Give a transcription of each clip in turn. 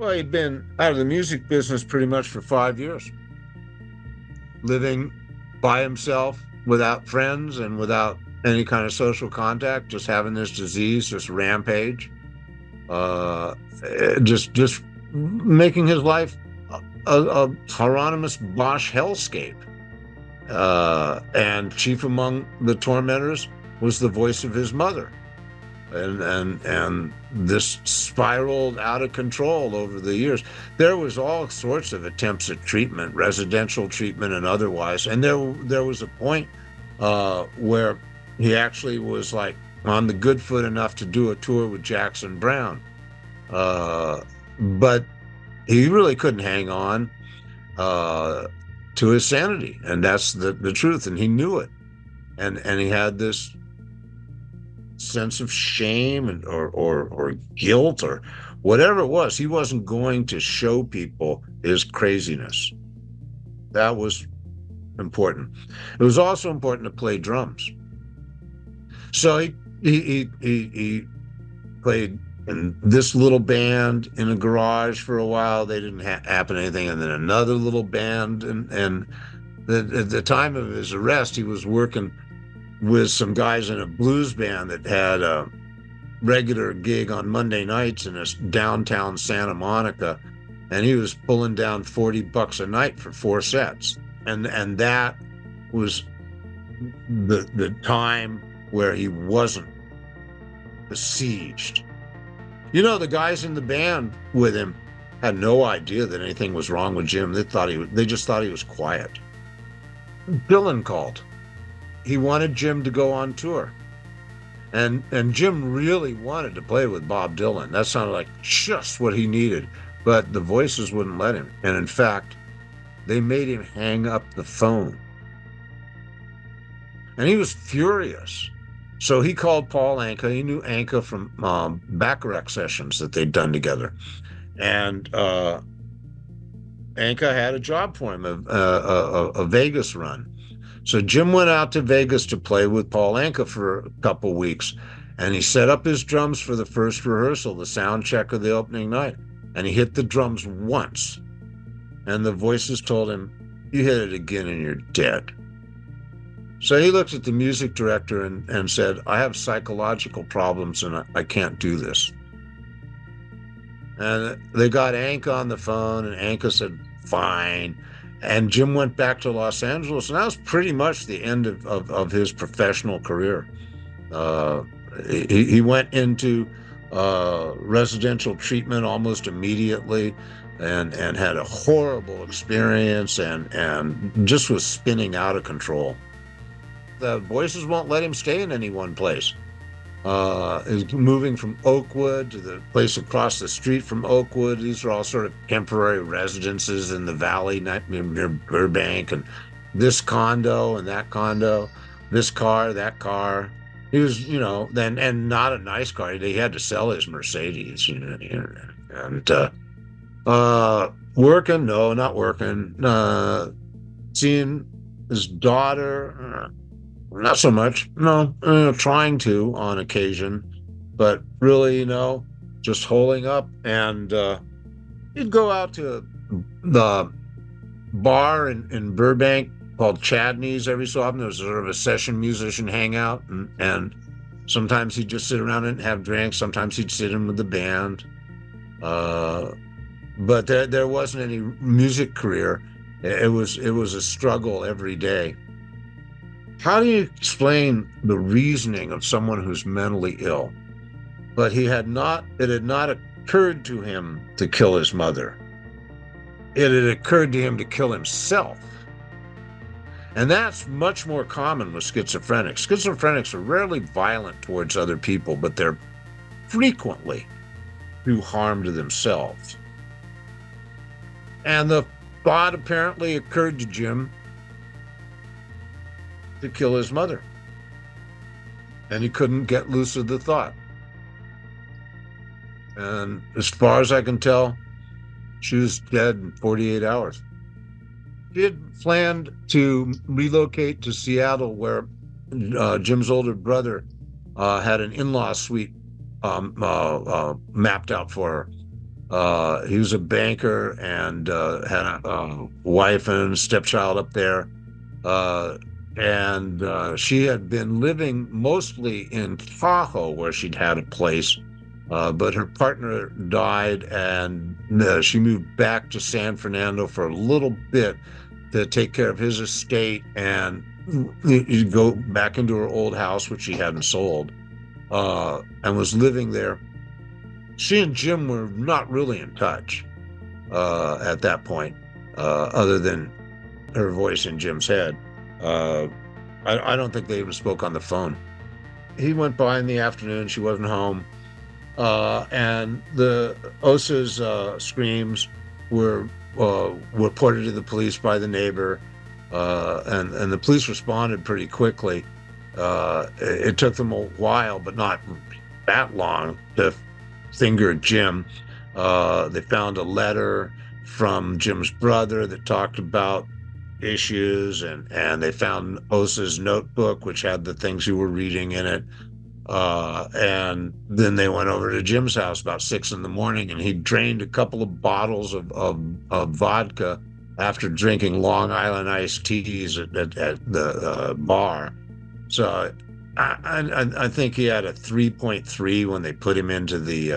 Well, he'd been out of the music business pretty much for 5 years, living by himself without friends and without any kind of social contact, just having this disease, just rampage, uh, just making his life a Hieronymus Bosch hellscape. And chief among the tormentors was the voice of his mother. And this spiraled out of control over the years. There was all sorts of attempts at treatment, residential treatment and otherwise. And there was a point where he actually was like on the good foot enough to do a tour with Jackson Browne. But he really couldn't hang on to his sanity, and that's the truth. And he knew it, and he had this sense of shame and or guilt or whatever it was. He wasn't going to show people his craziness. That was important. It was also important to play drums. So he played in this little band in a garage for a while. They didn't happen anything, and then another little band. And at the time of his arrest, he was working with some guys in a blues band that had a regular gig on Monday nights in this downtown Santa Monica, and he was pulling down $40 a night for 4 sets. And that was the time where he wasn't besieged. You know, the guys in the band with him had no idea that anything was wrong with Jim. They just thought he was quiet. Dylan called. He wanted Jim to go on tour. And Jim really wanted to play with Bob Dylan. That sounded like just what he needed, but the voices wouldn't let him. And in fact, they made him hang up the phone. And he was furious. So he called Paul Anka. He knew Anka from Bacharach sessions that they'd done together. And Anka had a job for him, a Vegas run. So Jim went out to Vegas to play with Paul Anka for a couple weeks. And he set up his drums for the first rehearsal, the sound check of the opening night. And he hit the drums once. And the voices told him, "You hit it again and you're dead." So he looked at the music director and said, "I have psychological problems and I can't do this." And they got Anka on the phone, and Anka said, "Fine." And Jim went back to Los Angeles, and that was pretty much the end of his professional career. He went into residential treatment almost immediately and had a horrible experience and just was spinning out of control. The voices won't let him stay in any one place. He's moving from Oakwood to the place across the street from Oakwood. These are all sort of temporary residences in the valley near Burbank, and this condo and that condo, this car, that car. He was, then, and not a nice car. He had to sell his Mercedes, and working, no, not working. Seeing his daughter, not so much. No, trying to on occasion, but really, just holding up. And he'd go out to the bar in Burbank called Chadney's every so often. There was sort of a session musician hangout, and sometimes he'd just sit around and have drinks. Sometimes he'd sit in with the band. But there wasn't any music career. It was a struggle every day. How do you explain the reasoning of someone who's mentally ill? But it had not occurred to him to kill his mother. It had occurred to him to kill himself. And that's much more common with schizophrenics. Schizophrenics are rarely violent towards other people, but they're frequently do harm to themselves. And the thought apparently occurred to Jim to kill his mother. And he couldn't get loose of the thought. And as far as I can tell, she was dead in 48 hours. He had planned to relocate to Seattle, where Jim's older brother had an in-law suite mapped out for her. He was a banker and had a wife and stepchild up there. Uh, and she had been living mostly in Tahoe, where she'd had a place. But her partner died, and she moved back to San Fernando for a little bit to take care of his estate and go back into her old house, which she hadn't sold, and was living there. She and Jim were not really in touch at that point, other than her voice in Jim's head. Uh, I don't think they even spoke on the phone. He went by in the afternoon. She wasn't home. And the Osa's screams were reported to the police by the neighbor, and the police responded pretty quickly. It took them a while, but not that long, to finger Jim. They found a letter from Jim's brother that talked about issues, and they found Osa's notebook, which had the things you were reading in it. And then they went over to Jim's house about 6 a.m, and he drained a couple of bottles of vodka after drinking Long Island iced teas at the bar. So I think he had a 3.3 when they put him into the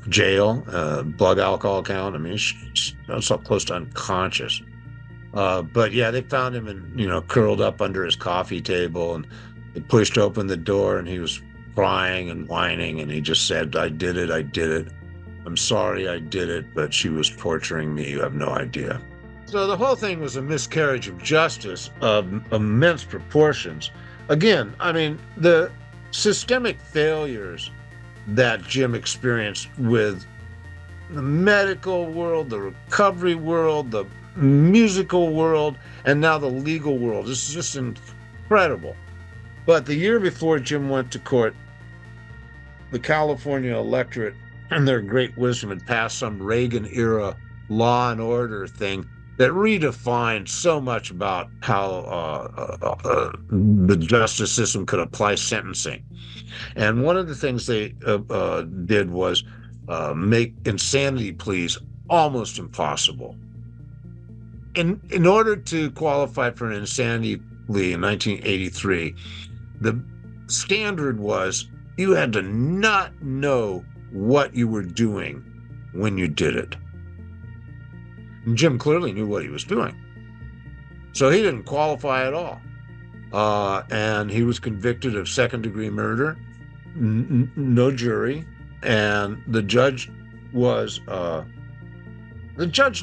jail, blood alcohol count. I mean, he's so close to unconscious. But yeah, they found him curled up under his coffee table, and they pushed open the door, and he was crying and whining, and he just said, "I did it. I did it. I'm sorry I did it, but she was torturing me. You have no idea." So the whole thing was a miscarriage of justice of immense proportions. Again, I mean, the systemic failures that Jim experienced with the medical world, the recovery world, the musical world, and now the legal world. This is just incredible. But the year before Jim went to court, the California electorate, in their great wisdom, had passed some Reagan-era law and order thing that redefined so much about how the justice system could apply sentencing. And one of the things they did was make insanity pleas almost impossible. In order to qualify for an insanity plea in 1983, the standard was you had to not know what you were doing when you did it. And Jim clearly knew what he was doing. So he didn't qualify at all. And he was convicted of second-degree murder, no jury, and the judge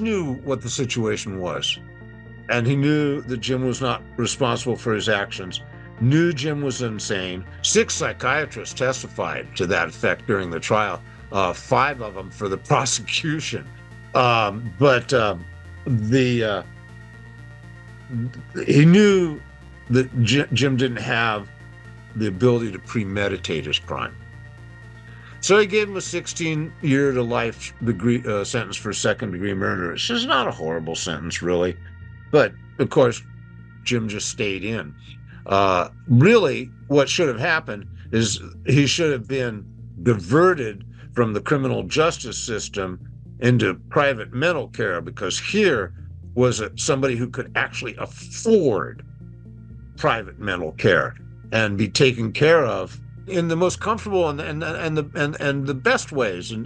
knew what the situation was, and he knew that Jim was not responsible for his actions, knew Jim was insane. 6 psychiatrists testified to that effect during the trial, 5 of them for the prosecution. But he knew that Jim didn't have the ability to premeditate his crime. So he gave him a 16-year to life sentence for second-degree murder. It's just not a horrible sentence, really. But, of course, Jim just stayed in. Really, what should have happened is he should have been diverted from the criminal justice system into private mental care, because here was somebody who could actually afford private mental care and be taken care of in the most comfortable and the best ways. But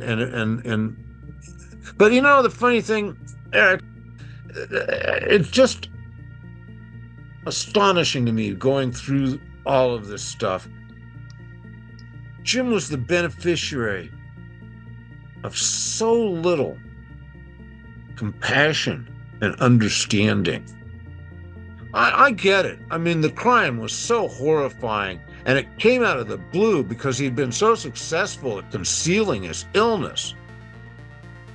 the funny thing, Eric, it's just astonishing to me going through all of this stuff. Jim was the beneficiary of so little compassion and understanding. I get it. I mean, the crime was so horrifying, and it came out of the blue because he'd been so successful at concealing his illness.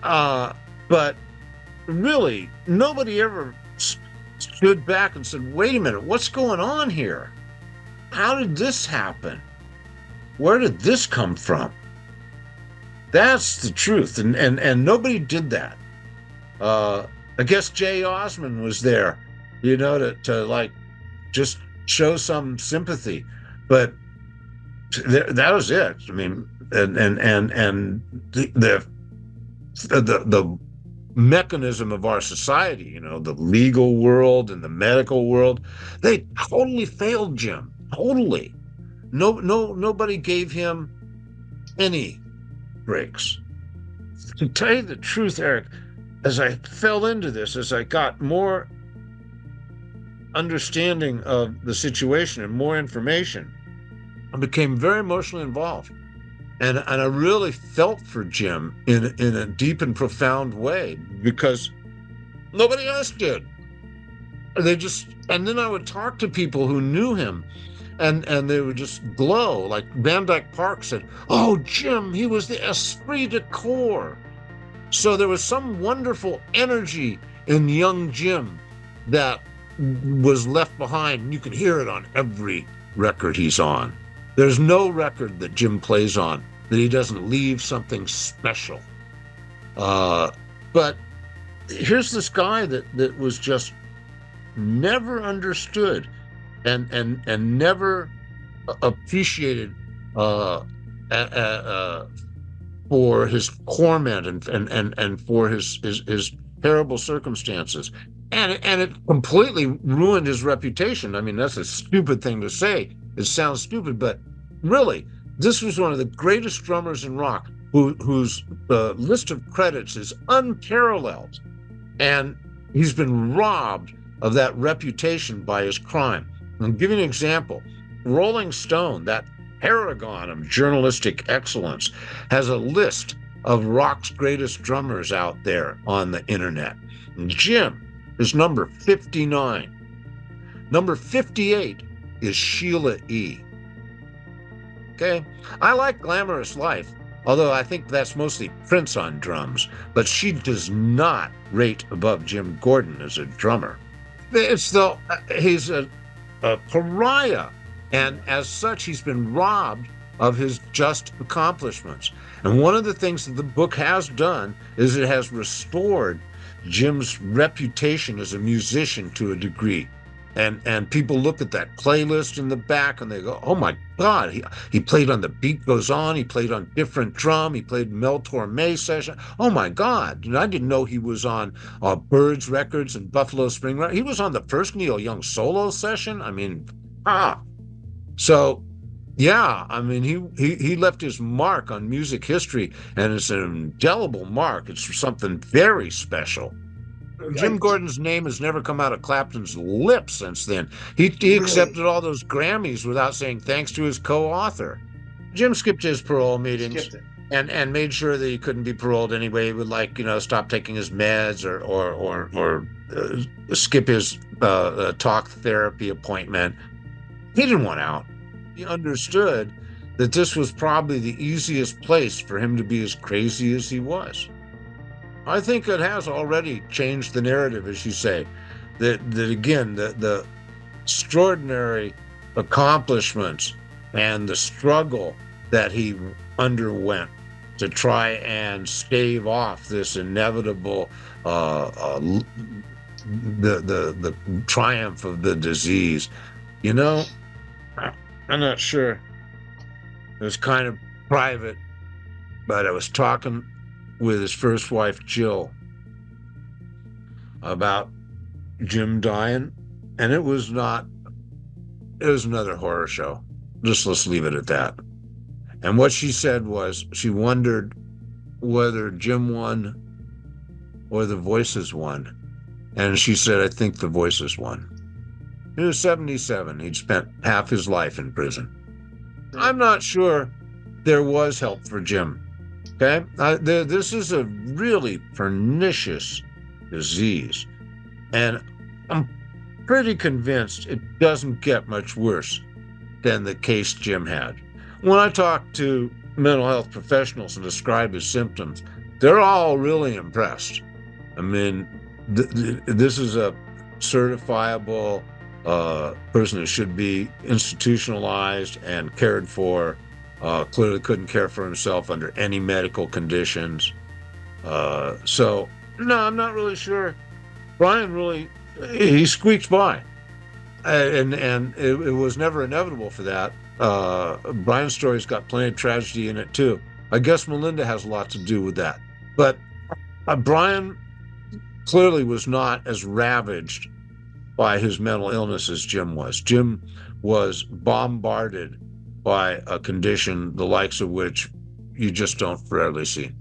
But really, nobody ever stood back and said, wait a minute, what's going on here? How did this happen? Where did this come from? That's the truth. And nobody did that. I guess Jay Osmond was there, to like just show some sympathy, but that was it. I mean, and the the mechanism of our society, the legal world and the medical world, they totally failed Jim. Totally. Nobody gave him any breaks. To tell you the truth, Eric, as I fell into this, as I got more understanding of the situation and more information, I became very emotionally involved. And I really felt for Jim in a deep and profound way because nobody else did. And then I would talk to people who knew him, and they would just glow. Like Van Dyke Park said, "Oh, Jim, he was the esprit de corps." So there was some wonderful energy in young Jim that was left behind, and you can hear it on every record he's on. There's no record that Jim plays on that he doesn't leave something special. But here's this guy that was just never understood and never appreciated for his torment and for his terrible circumstances. And it completely ruined his reputation. I mean, that's a stupid thing to say. It sounds stupid, but really, this was one of the greatest drummers in rock whose list of credits is unparalleled. And he's been robbed of that reputation by his crime. I'll give you an example. Rolling Stone, that paragon of journalistic excellence, has a list of rock's greatest drummers out there on the internet. And Jim is number 59. Number 58 is Sheila E. Okay? I like Glamorous Life, although I think that's mostly Prince on drums, but she does not rate above Jim Gordon as a drummer. He's a pariah, and as such, he's been robbed of his just accomplishments. And one of the things that the book has done is it has restored Jim's reputation as a musician to a degree. And people look at that playlist in the back and they go, oh my God, he played on The Beat Goes On, he played on Different Drum, he played Mel Torme session. Oh my God, I didn't know he was on Birds Records and Buffalo Spring Records. He was on the first Neil Young solo session. I mean, So, yeah, I mean, he left his mark on music history, and it's an indelible mark. It's something very special. Jim Gordon's name has never come out of Clapton's lips since then. He accepted all those Grammys without saying thanks to his co-author. Jim skipped his parole meetings and made sure that he couldn't be paroled anyway. He would stop taking his meds or skip his talk therapy appointment. He didn't want out. He understood that this was probably the easiest place for him to be as crazy as he was. I think it has already changed the narrative, as you say, that again, the extraordinary accomplishments and the struggle that he underwent to try and stave off this inevitable the triumph of the disease. I'm not sure. It was kind of private, but I was talking with his first wife, Jill, about Jim dying, and it was another horror show. Let's leave it at that. And what she said was she wondered whether Jim won or the Voices won. And she said, I think the Voices won. He was 77. He'd spent half his life in prison. I'm not sure there was help for Jim. Okay? This is a really pernicious disease. And I'm pretty convinced it doesn't get much worse than the case Jim had. When I talk to mental health professionals and describe his symptoms, they're all really impressed. I mean, this is a certifiable person who should be institutionalized and cared for. Clearly couldn't care for himself under any medical conditions. So, no, I'm not really sure. Brian he squeaked by. And it was never inevitable for that. Brian's story's got plenty of tragedy in it, too. I guess Melinda has a lot to do with that. But Brian clearly was not as ravaged by his mental illness as Jim was. Jim was bombarded by a condition the likes of which you just don't rarely see.